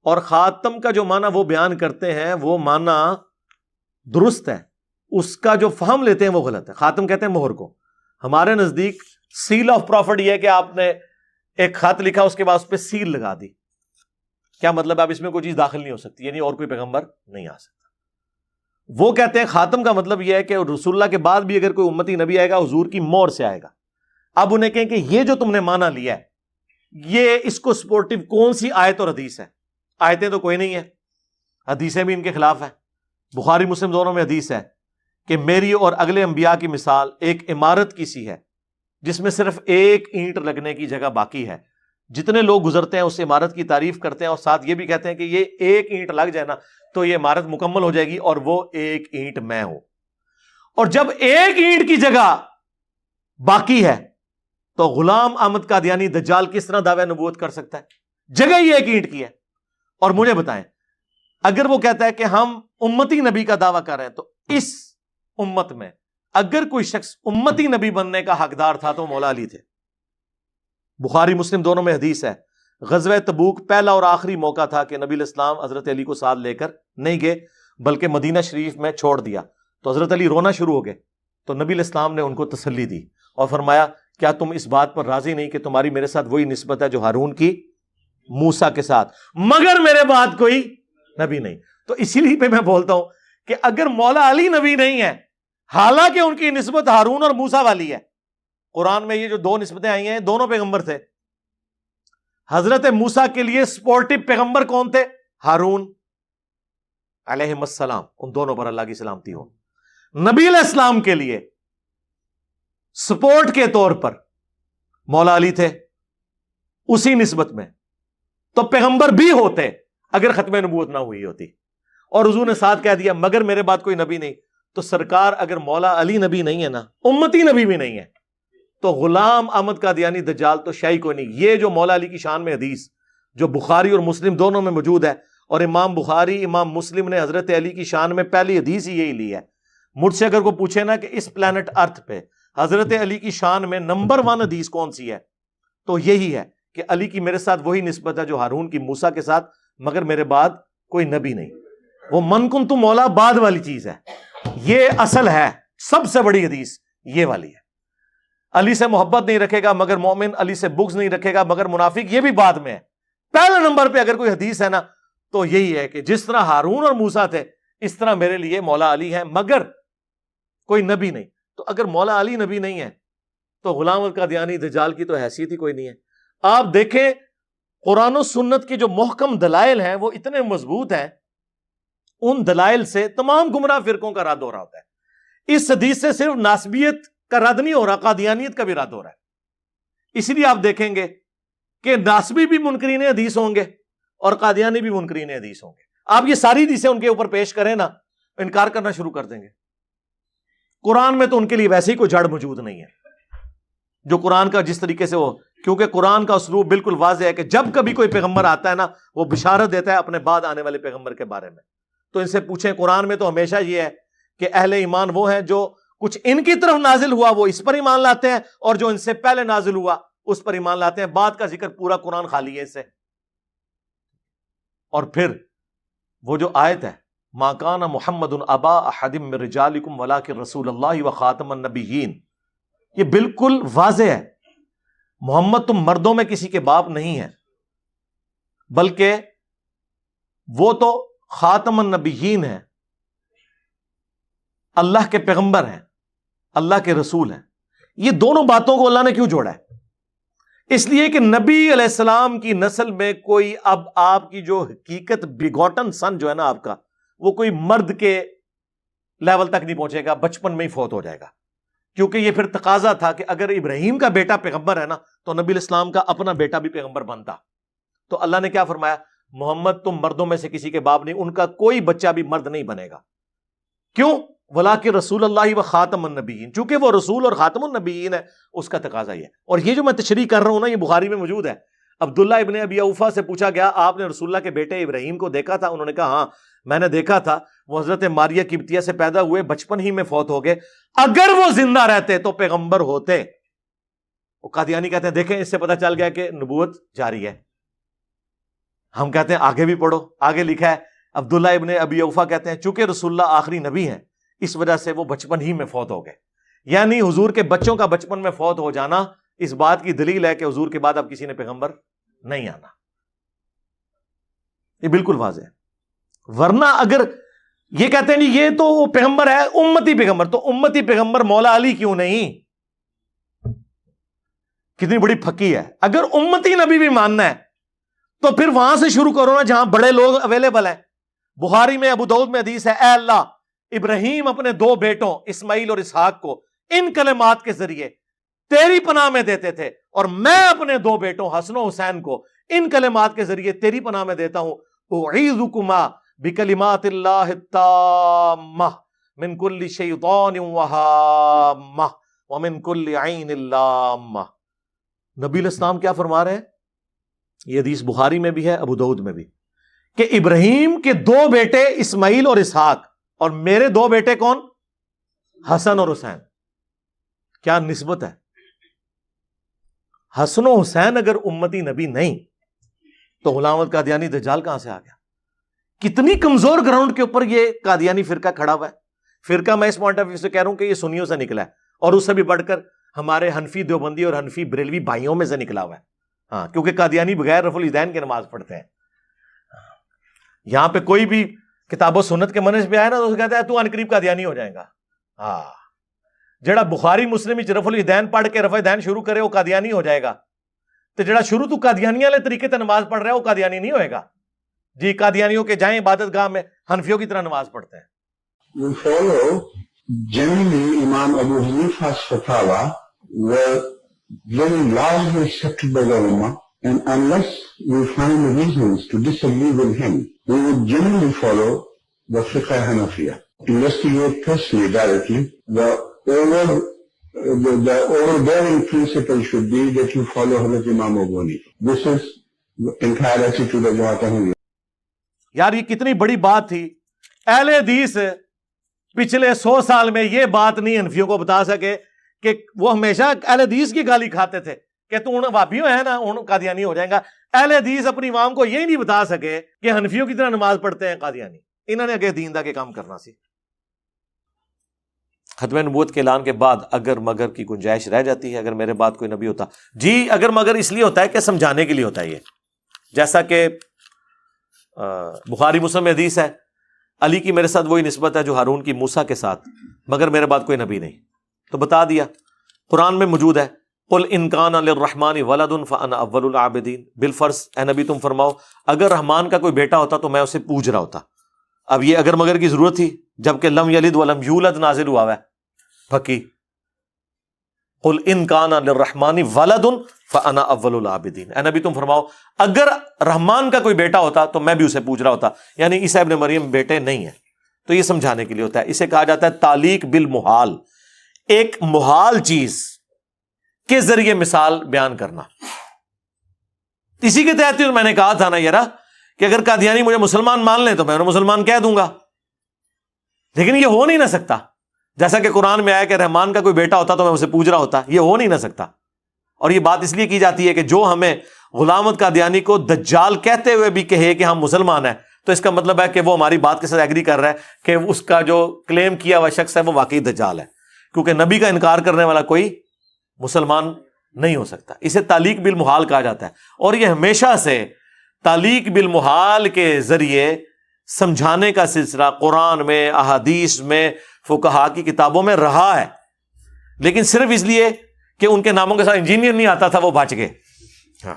اور خاتم کا جو معنی وہ بیان کرتے ہیں وہ معنی درست ہے، اس کا جو فہم لیتے ہیں وہ غلط ہے. خاتم کہتے ہیں مہر کو. ہمارے نزدیک سیل آف پروفٹ یہ ہے کہ آپ نے ایک خط لکھا، اس کے بعد اس پہ سیل لگا دی. کیا مطلب ہے؟ اب اس میں کوئی چیز داخل نہیں ہو سکتی، یعنی اور کوئی پیغمبر نہیں آ سکتا. وہ کہتے ہیں خاتم کا مطلب یہ ہے کہ رسول اللہ کے بعد بھی اگر کوئی امتی نبی آئے گا حضور کی مہر سے آئے گا. اب انہیں کہیں کہ یہ جو تم نے مانا لیا ہے یہ اس کو سپورٹو کون سی آیت اور حدیث ہے؟ آیتیں تو کوئی نہیں ہے، حدیثیں بھی ان کے خلاف ہیں. بخاری مسلم دونوں میں حدیث ہے کہ میری اور اگلے انبیاء کی مثال ایک عمارت کی سی ہے جس میں صرف ایک اینٹ لگنے کی جگہ باقی ہے. جتنے لوگ گزرتے ہیں اس عمارت کی تعریف کرتے ہیں اور ساتھ یہ بھی کہتے ہیں کہ یہ ایک اینٹ لگ جائے نا تو یہ عمارت مکمل ہو جائے گی، اور وہ ایک اینٹ میں ہوں. اور جب ایک اینٹ کی جگہ باقی ہے تو غلام احمد قادیانی دجال کس طرح دعوی نبوت کر سکتا ہے؟ جگہ ہی ایک اینٹ کی ہے. اور مجھے بتائیں، اگر وہ کہتا ہے کہ ہم امتی نبی کا دعویٰ کر رہے ہیں تو اس امت میں اگر کوئی شخص امتی نبی بننے کا حقدار تھا تو مولا علی تھے. بخاری مسلم دونوں میں حدیث ہے غزوہ تبوک پہلا اور آخری موقع تھا کہ نبی الاسلام حضرت علی کو ساتھ لے کر نہیں گئے بلکہ مدینہ شریف میں چھوڑ دیا. تو حضرت علی رونا شروع ہو گئے تو نبی الاسلام نے ان کو تسلی دی اور فرمایا کیا تم اس بات پر راضی نہیں کہ تمہاری میرے ساتھ وہی نسبت ہے جو ہارون کی موسیٰ کے ساتھ، مگر میرے بعد کوئی نبی نہیں. تو اسی لیے پہ میں بولتا ہوں کہ اگر مولا علی نبی نہیں ہے حالانکہ ان کی نسبت ہارون اور موسیٰ والی ہے، قرآن میں یہ جو دو نسبتیں آئی ہیں دونوں پیغمبر تھے. حضرت موسیٰ کے لیے سپورٹو پیغمبر کون تھے؟ ہارون علیہ السلام، ان دونوں پر اللہ کی سلامتی ہو. نبی علیہ السلام کے لیے سپورٹ کے طور پر مولا علی تھے اسی نسبت میں. تو پیغمبر بھی ہوتے اگر ختم نبوت نہ ہوئی ہوتی. اور حضور نے ساتھ کہہ دیا مگر میرے بعد کوئی نبی نہیں. تو سرکار اگر مولا علی نبی نہیں ہے نا، امتی نبی بھی نہیں ہے، تو غلام احمد قادیانی دجال تو شاہی کوئی نہیں. یہ جو مولا علی کی شان میں حدیث جو بخاری اور مسلم دونوں میں موجود ہے، اور امام بخاری امام مسلم نے حضرت علی کی شان میں پہلی حدیث ہی یہی لی ہے. مجھ سے اگر کوئی پوچھے نا کہ اس پلانٹ ارتھ پہ حضرت علی کی شان میں نمبر 1 حدیث کون سی ہے تو یہی ہے کہ علی کی میرے ساتھ وہی نسبت ہے جو ہارون کی موسیٰ کے ساتھ، مگر میرے بعد کوئی نبی نہیں. وہ من کن تو مولا بعد والی چیز ہے، یہ اصل ہے. سب سے بڑی حدیث یہ والی ہے. علی سے محبت نہیں رکھے گا مگر مومن، علی سے بغض نہیں رکھے گا مگر منافق، یہ بھی بعد میں ہے. پہلے نمبر پہ اگر کوئی حدیث ہے نا تو یہی ہے کہ جس طرح ہارون اور موسیٰ تھے اس طرح میرے لیے مولا علی ہے مگر کوئی نبی نہیں. تو اگر مولا علی نبی نہیں ہے تو غلام القادیانی دجال کی تو حیثیت ہی کوئی نہیں ہے. آپ دیکھیں قرآن و سنت کے جو محکم دلائل ہیں وہ اتنے مضبوط ہیں، ان دلائل سے تمام گمراہ فرقوں کا رد ہو رہا ہوتا ہے. اس حدیث سے صرف ناسبیت کا رد نہیں ہو رہا، قادیانیت کا بھی رد ہو رہا ہے. اسی لیے آپ دیکھیں گے کہ ناسبی بھی منکرین حدیث ہوں گے اور قادیانی بھی منکرین حدیث ہوں گے. آپ یہ ساری حدیثیں ان کے اوپر پیش کریں نا، انکار کرنا شروع کر دیں گے. قرآن میں تو ان کے لیے ویسے ہی کوئی جڑ موجود نہیں ہے جو قرآن کا جس طریقے سے ہو، کیونکہ قرآن کا اسلوب بالکل واضح ہے کہ جب کبھی کوئی پیغمبر آتا ہے نا وہ بشارت دیتا ہے اپنے بعد آنے والے پیغمبر کے بارے میں. تو ان سے پوچھیں قرآن میں تو ہمیشہ یہ ہے کہ اہل ایمان وہ ہیں جو کچھ ان کی طرف نازل ہوا وہ اس پر ایمان لاتے ہیں، اور جو ان سے پہلے نازل ہوا اس پر ایمان لاتے ہیں. بعد کا ذکر پورا قرآن خالی ہے اس سے. اور پھر وہ جو آیت ہے ما کان محمد ابا احد من رجالکم ولکن رسول اللہ وخاتم النبیین، یہ بالکل واضح ہے. محمد تم مردوں میں کسی کے باپ نہیں ہے بلکہ وہ تو خاتم النبیین ہے، اللہ کے پیغمبر ہیں، اللہ کے رسول ہیں. یہ دونوں باتوں کو اللہ نے کیوں جوڑا ہے؟ اس لیے کہ نبی علیہ السلام کی نسل میں کوئی اب آپ کی جو حقیقت بیگوٹن سن جو ہے نا آپ کا، وہ کوئی مرد کے لیول تک نہیں پہنچے گا، بچپن میں ہی فوت ہو جائے گا. کیونکہ یہ پھر تقاضا تھا کہ اگر ابراہیم کا بیٹا پیغمبر ہے نا تو نبی الاسلام کا اپنا بیٹا بھی پیغمبر بنتا. تو اللہ نے کیا فرمایا؟ محمد تم مردوں میں سے کسی کے باپ نہیں، ان کا کوئی بچہ بھی مرد نہیں بنے گا. کیوں؟ ولاکن رسول اللہ و خاتم النبیین، چونکہ وہ رسول اور خاتم النبیین ہے، اس کا تقاضا یہ ہے. اور یہ جو میں تشریح کر رہا ہوں نا یہ بخاری میں موجود ہے. عبداللہ ابن ابی اوفا سے پوچھا گیا آپ نے رسول اللہ کے بیٹے ابراہیم کو دیکھا تھا؟ انہوں نے کہا ہاں میں نے دیکھا تھا، وہ حضرت ماریہ قبطیہ سے پیدا ہوئے، بچپن ہی میں فوت ہو گئے، اگر وہ زندہ رہتے تو پیغمبر ہوتے. وہ قادیانی کہتے ہیں دیکھیں اس سے پتہ چل گیا کہ نبوت جاری ہے. ہم کہتے ہیں آگے بھی پڑھو، آگے لکھا ہے عبداللہ ابن ابی اوفا کہتے ہیں چونکہ رسول اللہ آخری نبی ہیں اس وجہ سے وہ بچپن ہی میں فوت ہو گئے، یعنی حضور کے بچوں کا بچپن میں فوت ہو جانا اس بات کی دلیل ہے کہ حضور کے بعد اب کسی نے پیغمبر نہیں آنا، یہ بالکل واضح ہے۔ ورنہ اگر یہ کہتے ہیں جی یہ تو وہ پیغمبر ہے امتی پیغمبر، تو امتی پیغمبر مولا علی کیوں نہیں؟ کتنی بڑی پھکی ہے۔ اگر امتی نبی بھی ماننا ہے تو پھر وہاں سے شروع کرو نا جہاں بڑے لوگ اویلیبل ہیں۔ بخاری میں ابو داؤد میں حدیث ہے، اے اللہ ابراہیم اپنے دو بیٹوں اسماعیل اور اسحاق کو ان کلمات کے ذریعے تیری پناہ میں دیتے تھے، اور میں اپنے دو بیٹوں حسن و حسین کو ان کلمات کے ذریعے تیری پناہ میں دیتا ہوں، اعیذکما بکلمات اللہ التامہ من کل شیطان وہامہ ومن کل عین لامہ۔ نبی علیہ السلام کیا فرما رہے ہیں؟ یہ حدیث بخاری میں بھی ہے، ابو داؤد میں بھی، کہ ابراہیم کے دو بیٹے اسماعیل اور اسحاق، اور میرے دو بیٹے کون؟ حسن اور حسین۔ کیا نسبت ہے؟ حسن و حسین اگر امتی نبی نہیں تو غلام احمد قادیانی دجال کہاں سے آ گیا؟ کتنی کمزور گراؤنڈ کے اوپر یہ قادیانی فرقہ کھڑا ہوا ہے۔ فرقہ میں اس پوائنٹ آف ویو سے کہہ رہا ہوں کہ یہ سنیوں سے نکلا ہے، اور اس سے بھی بڑھ کر ہمارے حنفی دیوبندی اور حنفی بریلوی بھائیوں میں سے نکلا ہوا ہے۔ ہاں، کیونکہ قادیانی بغیر رفع الیدین کی نماز پڑھتے ہیں۔ یہاں پہ کوئی بھی کتاب و سنت کے منہج پہ آئے نا تو اسے کہتا ہے تو عنقریب قادیانی ہو جائے گا۔ ہاں، جڑا بخاری مسلم وچ رفع الیدین پڑھ کے رفع الیدین شروع کرے وہ قادیانی ہو جائے گا، تو جڑا شروع تو قادیانی والے طریقے سے نماز پڑھ رہا ہے وہ قادیانی نہیں ہوئے گا۔ جی قادیانیوں کے جائیں عبادت گاہ میں حنفیوں کی طرح نماز پڑھتے ہیں۔ We follow generally Imam Abu Hanifa's fatwa were very largely accepted by the Ummah, and unless we find reasons to disagree with him, we would generally follow the Fiqh Hanafiya. Investigate personally, directly. The overbearing principle should be that you follow Hazrat Imam Abu Hanifa. This is the entire attitude of Jamaat Ahmadiyya. یار یہ کتنی بڑی بات تھی، اہل حدیث پچھلے 100 سال میں یہ بات نہیں حنفیوں کو بتا سکے کہ وہ ہمیشہ اہل حدیث کی گالی کھاتے تھے کہ تو ان وہابیوں ہے نا ان قادیانی ہو جائیں گا۔ اہل حدیث اپنی عوام کو یہی نہیں بتا سکے کہ حنفیوں کی طرح نماز پڑھتے ہیں قادیانی۔ انہوں نے اگے دین دا کے کام کرنا سی۔ ختم نبوت کے اعلان کے بعد اگر مگر کی گنجائش رہ جاتی ہے اگر میرے بعد کوئی نبی ہوتا؟ جی اگر مگر اس لیے ہوتا ہے کہ سمجھانے کے لیے ہوتا ہے، یہ جیسا کہ بخاری مسلم میں حدیث ہے، علی کی میرے ساتھ وہی نسبت ہے جو ہارون کی موسیٰ کے ساتھ، مگر میرے بعد کوئی نبی نہیں۔ تو بتا دیا، قرآن میں موجود ہے، قل ان کان للرحمن ولد فانا اول العابدین، بالفرض اے نبی تم فرماؤ اگر رحمان کا کوئی بیٹا ہوتا تو میں اسے پوج رہا ہوتا۔ اب یہ اگر مگر کی ضرورت تھی جبکہ لم یلد ولم یولد نازل ہوا ہے پھکی۔ قل ان کان للرحمن ولد فانا اول العابدین، اے نبی تم فرماؤ اگر رحمان کا کوئی بیٹا ہوتا تو میں بھی اسے پوج رہا ہوتا، یعنی عیسیٰ ابن مریم بیٹے نہیں ہیں۔ تو یہ سمجھانے کے لیے ہوتا ہے، اسے کہا جاتا ہے تعلیق بالمحال، ایک محال چیز کے ذریعے مثال بیان کرنا۔ اسی کے تحت میں نے کہا تھا نا یارا کہ اگر قادیانی مجھے مسلمان مان لیں تو میں انہیں مسلمان کہہ دوں گا، لیکن یہ ہو نہیں نہ سکتا۔ جیسا کہ قرآن میں آیا کہ رحمان کا کوئی بیٹا ہوتا تو میں اسے پوج رہا ہوتا، یہ ہو نہیں نہ سکتا۔ اور یہ بات اس لیے کی جاتی ہے کہ جو ہمیں غلام احمد قادیانی کو دجال کہتے ہوئے بھی کہے کہ ہم مسلمان ہیں تو اس کا مطلب ہے کہ وہ ہماری بات کے ساتھ ایگری کر رہا ہے کہ اس کا جو کلیم کیا ہوا شخص ہے وہ واقعی دجال ہے، کیونکہ نبی کا انکار کرنے والا کوئی مسلمان نہیں ہو سکتا۔ اسے تعلیق بالمحال کہا جاتا ہے، اور یہ ہمیشہ سے تعلیق بالمحال کے ذریعے سمجھانے کا سلسلہ قرآن میں، احادیث میں، فقہا کی کتابوں میں رہا ہے، لیکن صرف اس لیے کہ ان کے ناموں کے ساتھ انجینئر نہیں آتا تھا وہ بچ گئے۔ ہاں